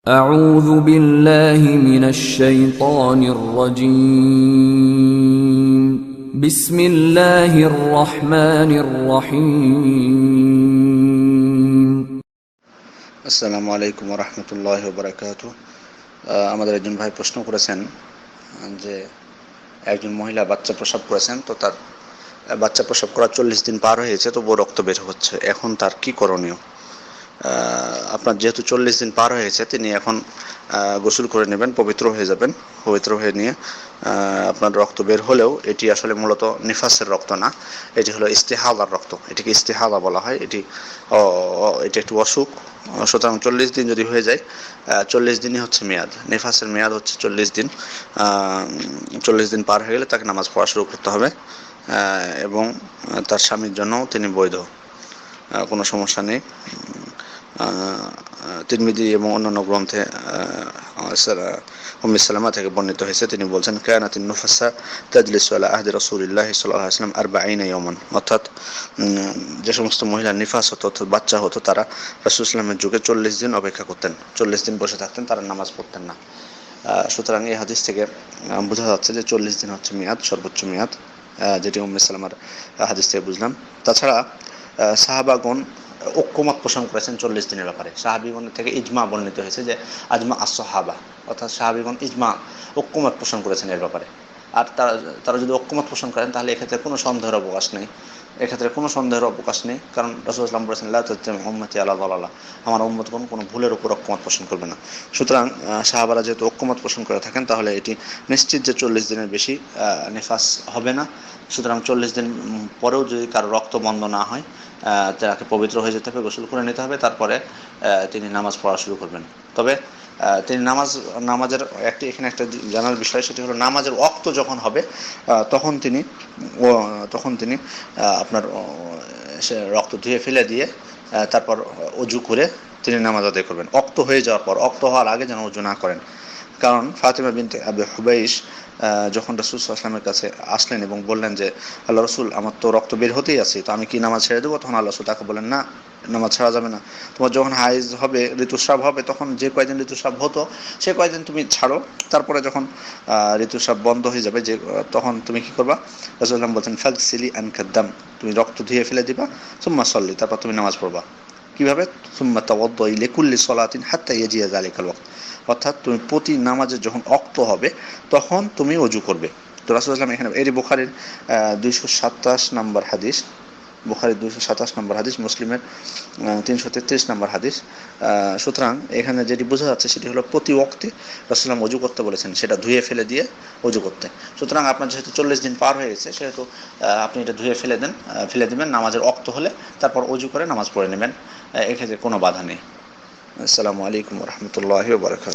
أعوذ بالله من الشيطان الرجيم بسم الله الرحمن الرحيم আসসালামু আলাইকুম রহমতুল্লাহ বরকাত। আমাদের একজন ভাই প্রশ্ন করেছেন যে একজন মহিলা বাচ্চা প্রসব করেছেন, তো তার বাচ্চা প্রসব করার 40 দিন পার হয়েছে, তো রক্ত বের হচ্ছে, এখন তার কি করণীয়? আপনার যেহেতু 40 দিন পার হয়েছে, তিনি এখন গোসল করে নেবেন, পবিত্র হয়ে যাবেন। পবিত্র হয়ে নিয়ে আপনার রক্ত বের হলেও এটি আসলে মূলত নিফাসের রক্ত না, এটি হলো ইস্তেহাদার রক্ত। এটিকে ইস্তেহাদা বলা হয়। এটি একটি অসুখ। সুতরাং 40 দিন যদি হয়ে যায়, 40 দিনই হচ্ছে মেয়াদ। নিফাসের মেয়াদ হচ্ছে 40 দিন। 40 দিন পার হয়ে গেলে তাকে নামাজ পড়া শুরু করতে হবে, এবং তার স্বামীর জন্যও তিনি বৈধ, কোনো সমস্যা নেই। তিরমিজি এবং অন্যান্য গ্রন্থে উম্মে সালামা থেকে বর্ণিত হয়েছে, তিনি বলছেন কানাতিন নুফাসা তাজলিসু আলা আহদি রাসূলিল্লাহি সাল্লাল্লাহু আলাইহি ওয়াসাল্লাম 40 ইয়াওমান। অর্থাৎ যে সমস্ত মহিলা নিফাস হতো, অর্থাৎ বাচ্চা হতো, তারা রাসূল সাল্লামের যুগে 40 দিন অপেক্ষা করতেন, 40 দিন বসে থাকতেন, তারা নামাজ পড়তেন না। সুতরাং এই হাদিস থেকে বোঝা যাচ্ছে যে 40 দিন হচ্ছে মেয়াদ, সর্বোচ্চ মেয়াদ, যেটি উম্মে সালামার হাদিস থেকে বুঝলাম। তাছাড়া সাহাবাগণ ঐক্যমত পোষণ করেছেন 40 দিনের ব্যাপারে। সাহাবিগণের থেকে ইজমা বর্ণিত হয়েছে যে আজমা আস-সাহাবা, অর্থাৎ সাহাবিগণ ইজমা, ঐক্যমত পোষণ করেছেন এর ব্যাপারে। আর তারা যদি ঐক্যমত পোষণ করেন, তাহলে এক্ষেত্রে কোনো সন্দেহের অবকাশ নেই। কারণ রাসূল সাল্লাল্লাহু আলাইহি ওয়াসাল্লাম বলেছেন লা তাজতামি উম্মতি আলা দালালা, আমার উম্মতগণ কোনো ভুলের উপর ঐক্যমত পোষণ করবে না। সুতরাং সাহাবারা যেহেতু ঐক্যমত পোষণ করে থাকেন, তাহলে এটি নিশ্চিত যে 40 দিনের বেশি নিফাস হবে না। সুতরাং 40 দিন পরেও যদি কারো রক্ত বন্ধ না হয়, তাকে পবিত্র হয়ে যেতে হবে, গোসল করে নিতে হবে, তারপরে তিনি নামাজ পড়া শুরু করবেন। তবে তিনি নামাজের এখানে একটা জানার বিষয়, সেটি হলো নামাজের ওয়াক্ত যখন হবে, তখন তিনি আপনার সে রক্ত ধুয়ে ফেলে দিয়ে তারপর অজু করে তিনি নামাজ আদায় করবেন। ওয়াক্ত হয়ে যাওয়ার পর, ওয়াক্ত হওয়ার আগে যেন অজু না করেন। কারণ ফাতিমা বিনতে আবি হুবাইশ যখন রাসূল সাল্লাল্লাহু আলাইহি ওয়াসাল্লামের কাছে আসলেন এবং বললেন যে আল্লাহ রাসূল, আমার তো রক্ত বের হতেই আছে, তো আমি কি নামাজ ছেড়ে দেবো? তখন আল্লাহ রাসূল তাকে বলেন, না, নামাজ ছাড়া যাবে না। তোমার যখন হাইজ হবে, ঋতুস্রাব হবে, তখন যে কয়দিন ঋতুস্রাব হতো সে কয়দিন তুমি ছাড়ো, তারপরে যখন ঋতুস্রাব বন্ধ হয়ে যাবে, তখন তুমি কি করবা? রাসূল সাল্লাল্লাহু বলছেন ফাগসিলি আনকাদ দাম, তুমি রক্ত ধুয়ে ফেলে দিবা, সুম্মা সাল্লি, তারপর তুমি নামাজ পড়বা। কিভাবে? সুম্মা তাওয়াদ্দাই লিকুল্লি সালাতিন হাত্তা ইয়াজিয়া যালিকাল ওয়াক্ত, অর্থাৎ তুমি প্রতি নামাজের যখন ওয়াক্ত হবে তখন তুমি ওযু করবে। তো রাসূল সাল্লাল্লাহু আলাইহি ওয়াসাল্লাম এখানে, এটি বুখারীর 227 নম্বর হাদিস, বুখারীর 227 নম্বর হাদিস, মুসলিমের 333 নম্বর হাদিস। সুতরাং এখানে যেটি বোঝা যাচ্ছে সেটি হলো প্রতি ওয়াক্তে রাসূল সাল্লাল্লাহু ওযু করতে বলেছেন, সেটা ধুয়ে ফেলে দিয়ে ওযু করতে। সুতরাং আপনার যেহেতু 40 দিন পার হয়ে গেছে, সেহেতু আপনি এটা ধুয়ে ফেলে দেবেন নামাজের ওয়াক্ত হলে, তারপর ওযু করে নামাজ পড়ে নেবেন। এক্ষেত্রে কোনো বাধা নেই। আসসালামু আলাইকুম ওয়া রাহমাতুল্লাহি ওয়া বারাকাতুহু।